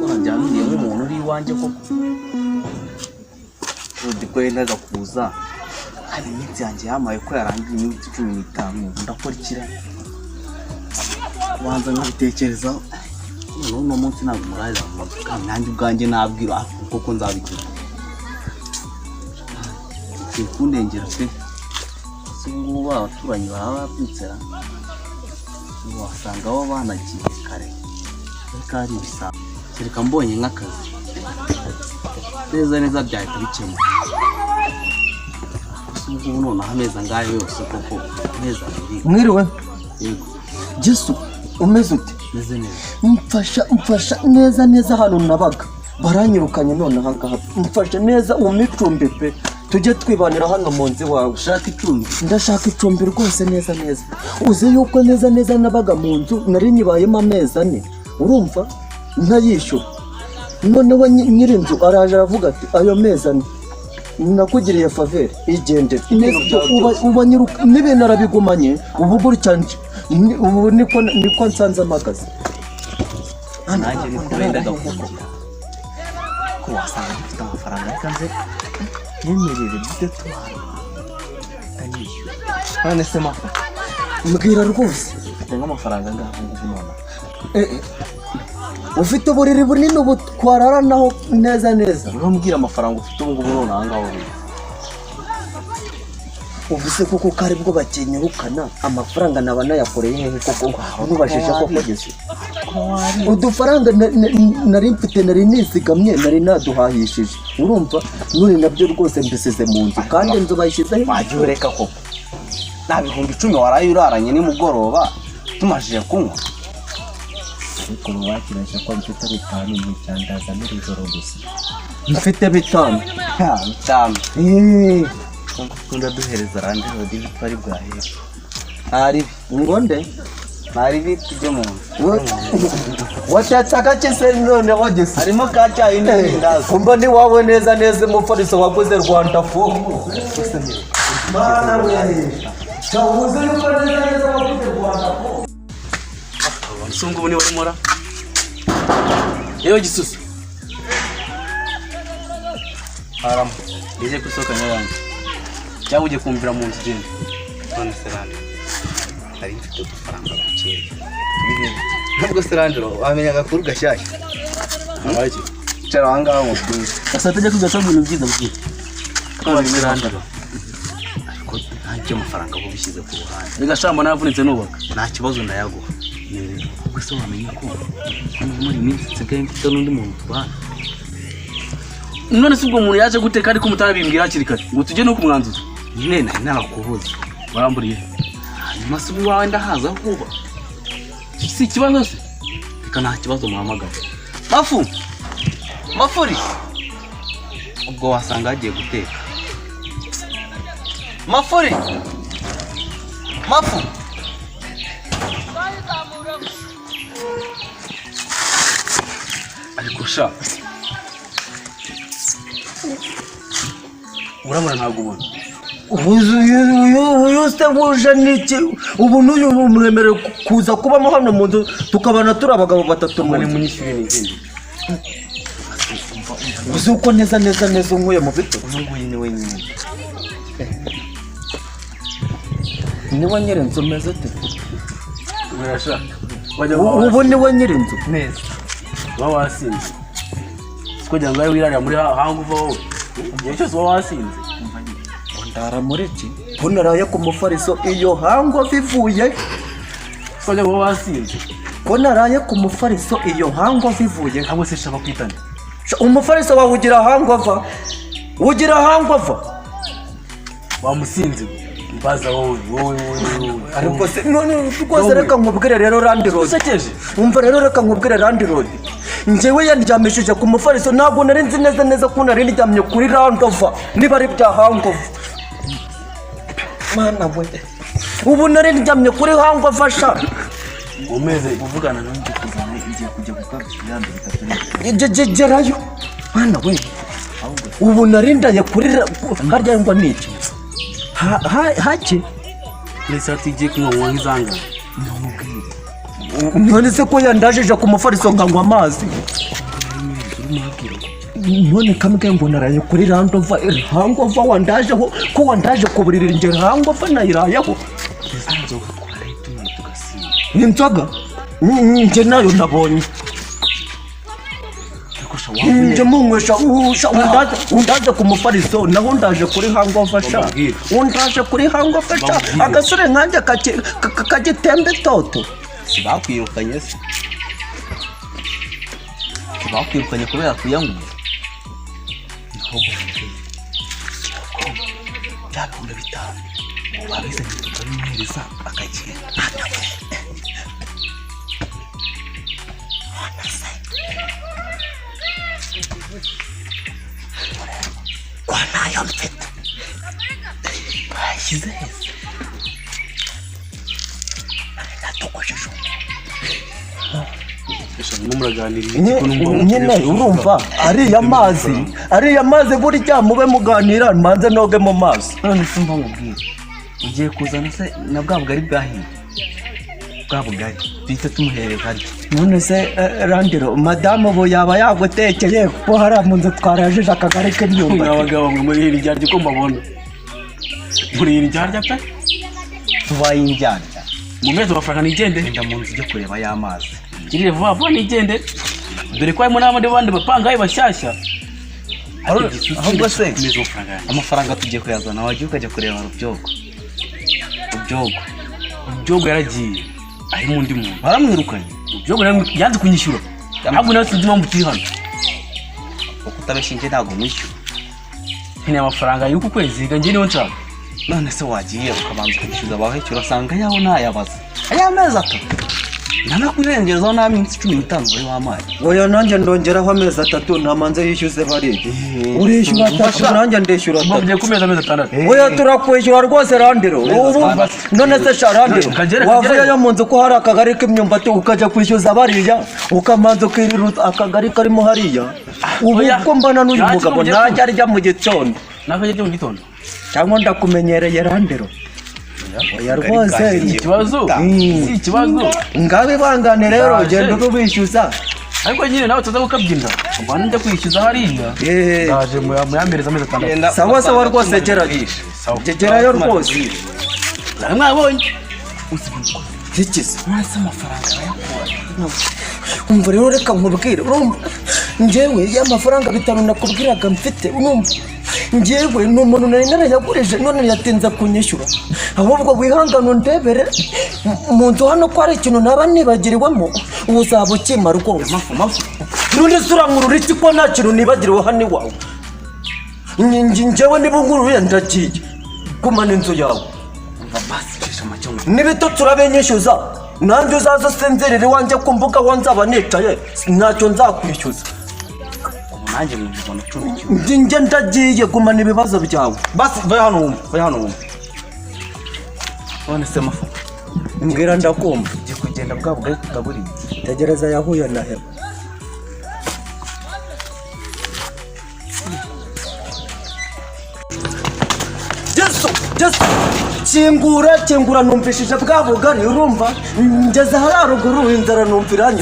Wajyaniye nk'umuntu uri iwanjye koko undi kwendaga kuza hari iminsi yanjye yamaye ko yarangiye iminsi 15 ndakora ikira wanza nkabitekerezaho n'uno munsi ntabwo muraza kandi nanjye ubwanjye nabwira koko nzabigira kundengera pe singubu abaturanyi baba babyitsera wasanga abo banagiye kare kari bisa kereka mbonye nk'akazi neza byahita bikemuka singubu none ameza ngayo yose koko neza mwiriwe yego Jesu umeze ute meze neza mfasha neza hano nabaga baranyirukanye none ahangaha mfasha neza umicumbi pe tujye twibanira hano mu nzi wawe ushaka icumbi ndashaka icumbi rwose neza uzi yuko neza nabaga mu nzu nari nyibayemo amezi 4 urumva ntayishyura noneho nyirinzu araje aravuga ati ayo mezi 4 nakugiriye faveur igendere uba nyiruka n'ibintu arabigumanye ubu gutya ubu niko nsanze amagazi nanjye nikurendaga kugira ko wasanga ufite amafaranga kanze yemerere bite twara tanishyura none se mafa mbwira rwose ufite nk'amafaranga ngaho none ufite uburiri bunini ubu twararanaho neza urambwira amafaranga ufite ubu ngubu none ahangaho ubuse koko kare bwo bakenyerukana amafaranga naba nayakoreye hehe koko ntubashije ko kugeze udufaranga nari mfite nari nisigamye nari naduhahishije urumva none nabyo rwose mbisize mu nzu kandi inzu bayishyizeho wajya ureka koko nta 10,000 waraye uraranye nimugoroba tumajije kunywa ariko wakirasha ko mfite 5 n'icyandaza n'ijoro gusa mfite 5 kunda duhereza randi rodi bitwari bwahe ari ngonde mari biti byo mu watata kacese none wagese harimo kacha indi ndazo kumba ni wawe neza umufariso waguze Rwanda fu mana we chabuze yuko neza waguze Rwanda fu sungu buni barimora yewe gisusu haram ije kusoka nyange cyangwa uje kumvira mu nzu gende none serande hari mfite udufaranga bakeye nubwo serandro wamenya gakuru gashyashya abaje cyara hangaho mu bwinshi asate jya kugasa ibintu byiza bwite kandi serandro ariko nta mafaranga bo bishyize ku ruhande bigashamba navunitse nubaka nta kibazo ndayaguha gusa wamenya ko muri minsi tsigaye mfite n'undi muntu tubana none se ubwo umuntu yaje guteka ariko mutarabimbwira hakiri kare ngo tujye no kumwanzuza nene narakubuza baramburiye hanyuma se ubu wawe ndahaza kuba si ikibazo se reka nta kibazo muhamagara mafuri ubwo wasanga hagiye guteka mafuri ariko sha urabona ntabwo ubona uyuse buje niki ubu n'uyu umwemerera kuza kubamo hano mu nzu tukabana turi abagabo 3 muri munyishyure n'ingende uzi uko neza unkuye mu bito nguye ni wenyine niwe nyirinzu meze ate urasha ubu niwe nyirinzu neza wasinze kugira ngo wirarira muri hangu vowe igihe cyose wasinze ndara muri iki kunaraye ku mufariso iyo hango bivuye sojya wasinze kunaraye ku mufariso iyo hango bivuye hamwe se shaba kwitana umufariso wawe ugira hango ava wamusinze mbaza wowe ariko se none rwose reka nkubwire rero Landlord umva rero reka nkubwire Landlord njyewe yandyamishije ku mufariso ntabwo nari nzi neza ko nari ndyamye kuri Landova niba ari bya Hangova mana we ubu nari ndyamye kuri Hangova sha umeze kuvugana n'undi kuzana igiye kujya gukora ikiyando bitatu gerayo mana we ubu nari ndaye kuri harya ngo niki hake nese atigiye kunywa nk'izanga none se ko yandajije ku mufariso nganywa amazi none kamwe ngo naraye kuri randova hangova wandajeho ko wandaje ku buriri nge hangova nayirayeho inzoga nge nayo nabonye nje munywesha undaje ku mufariso naho ndaje kuri hangova sha undaje kuri hangova sha agasore nkanjye kagitembe toto bakwirukanye se bakwirukanye kubera kuyanywa byabihunda bitanu wabizanye tukabimuhereza akagenda kwa nayo mfite bashyize heza natokosheje nyine urumva ariya mazi burya mube muganira manze noge mu mazi none se mba mubwira ugiye kuzana se na bwa bugari bwahiye bwa bugari duhita tumuhereza arya none se Randiro madamu bo yaba yagutekeye ko hari amunze twarajeje akagari k'imyumbati abagabo mwe muri iri ryarya ko mbabona muri iri ryarya pe tubaye injyarya mu mezi amafaranga nigende nda mu nzu ujye kureba y'amazi kirire vuba vuba nigende dore ko harimo n'abandi bandi bapangaye bashyashya ahubwo se amafaranga tugiye kuyazana wagiye ukajya kureba Rubyogo yaragiye ahimo undi muntu baramwirukanye Rubyogo yanze kunyishyura ahubwo nawe sinzi impamvu turi hano kuko utabeshye nge ntabwo mwishyura nkeneye amafaranga y'uku kwezi nge niyo nshaka none se wagiye ukabanza ukishyuza abahekera usanga yaho ntayabaza aya mezi atatu ntanakurengerezaho nta minsi 15 bari w'amazi oya nanjye ndongeraho amezi 3 namanze yishyuze barege urishyura 3 nanjye ndishyura 3 bagiye kumeza amezi 6 oya turakwishyura rwose Randiro none se sha Randiro wavuyeyo mu nzu ko hari akagari k'imyumbati ukajya kwishyuza bariya ukamanza ukirira akagari karimo hariya ubu ko mbana n'uyu mugabo najya arya mu gitondo nakajya mu gitondo cyangwa ndakumenyereye Randiro oya rwose ikibazo ngabe bangane rero genda ubishyuza ariko nyine nawe tuza gukabyinda ubwo njya kwishyuza hariya ndaje muyambereza amezi 6 sawa rwose gerayo rwose mwabonye ikizi mwese amafaranga yakora umva rero reka nkubwire urumva njyewe y'amafaranga 5 nakubwiraga mfite urumva njyewe n'umuntu nari narayagurije none yatinza kunyishyura ahubwo wihangana ndebere mu nzu hano ko ari ikintu naba nibagiriwemo uzaba ukimara rwose none surankurura iki ko nta kintu nibagiriwe hano iwawe njyewe niba unkuruye ndagiye gumana inzu yawe n'ibitotsi urabinyishyuza nanjye uzaza usinzirire iwanjye ku mbuga aho nzaba nicaye ntacyo nzakwishyuza nanjye mbona cumi njye ndagiye gumana ibibazo byawe basi vayo hano wumva none se mafu mbwira ndakumva ugiye kugenda bwa bugari tukaburiye tegereza yahuye na hema kingura numvishije bwa bugari urumva ngeze hararuguru inzara numviranye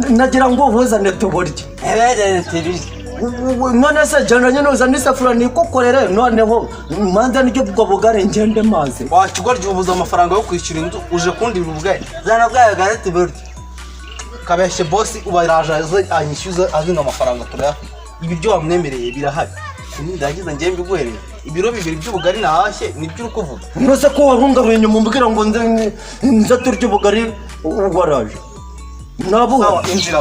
nagira ngo uhuzane tuburye none se jana nyine uzana isafuriya nikukorere noneho manza n'ibyo bwo bugari ngende maze wakigorya ubuza amafaranga yo kwishyura inzu uje kundira ubugari zana bwayo garete buryo kabeshye boss ubaraje anyishyuza azinga amafaranga turaya ibiryo wamwemereye birahari ndagize ngiye mbiguhereye ibiro 2 by'ubugari nahashye nibyo uri kuvuga nose ko wahungaruye inyuma mbwira ngo nze turye ubugari waraje nabuha injira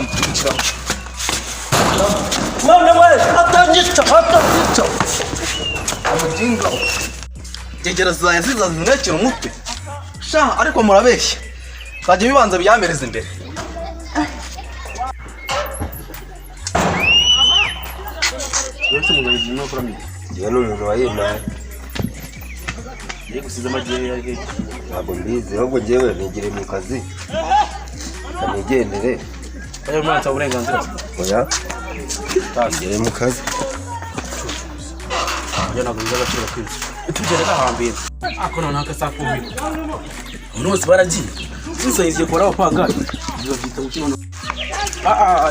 mwana we atangica amujinga gegera zanya zizazimwekera umutwe sha ariko murabeshya kajya bibanza byamereza imbere Wese mugabo jino kurami Jeno umuntu wayemaye ye gusiza amagiye yake ntabwo mbizi ahubwo njyewe nigire mu kazi nigendere ayo mwana uburenganzira oya tagere mu kazi jana ngo nzaga cyo kwinshi tugere gahambira ako none akasakumira umunsi baragiye Sasa hizi kora wapanga. Ndio vita ukino.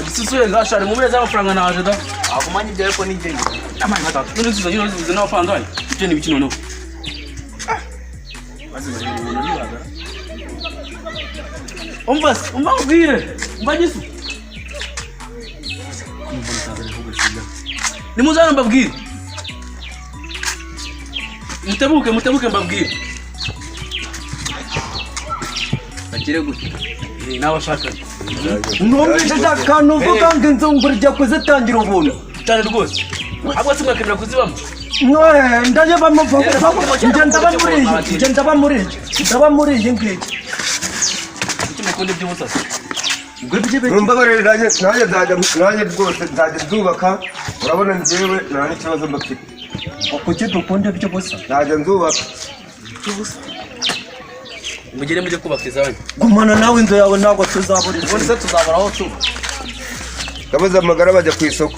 Gisusuye ngashari mu meza y'amafaranga naje da. Akumanyi bya ko nije. Amani hata. None tuza yino zina wapanga. Icyo ni bikino no. Umbas, umbabwire. Mbagisu. Nimuzana mbabwire. Mutebuke mbabwire. Bakire gute? Nawe shaka. Numvise akantu uvuga ngo inzunguru ijya kuzitangira ubuntu. Cyane rwose. Ahubwo se mwakemera kuzibamo. Ndaje bamuvuga ndaba muri iyi ngiki. Mukunde by'ubutasi. Numbabarire nanjye rwose nzajya nzubaka urabona njyewe nta n'ikibazo mbafite. Kuki dukunde by'ubusa? Nzajya nzubaka. Mugire mujye kubaka izanyu. Gumana nawe inzu yawe ntabwo tuzaburira. Ubundi se tuzabaraho tu. Kabuze amagara bajya ku isoko.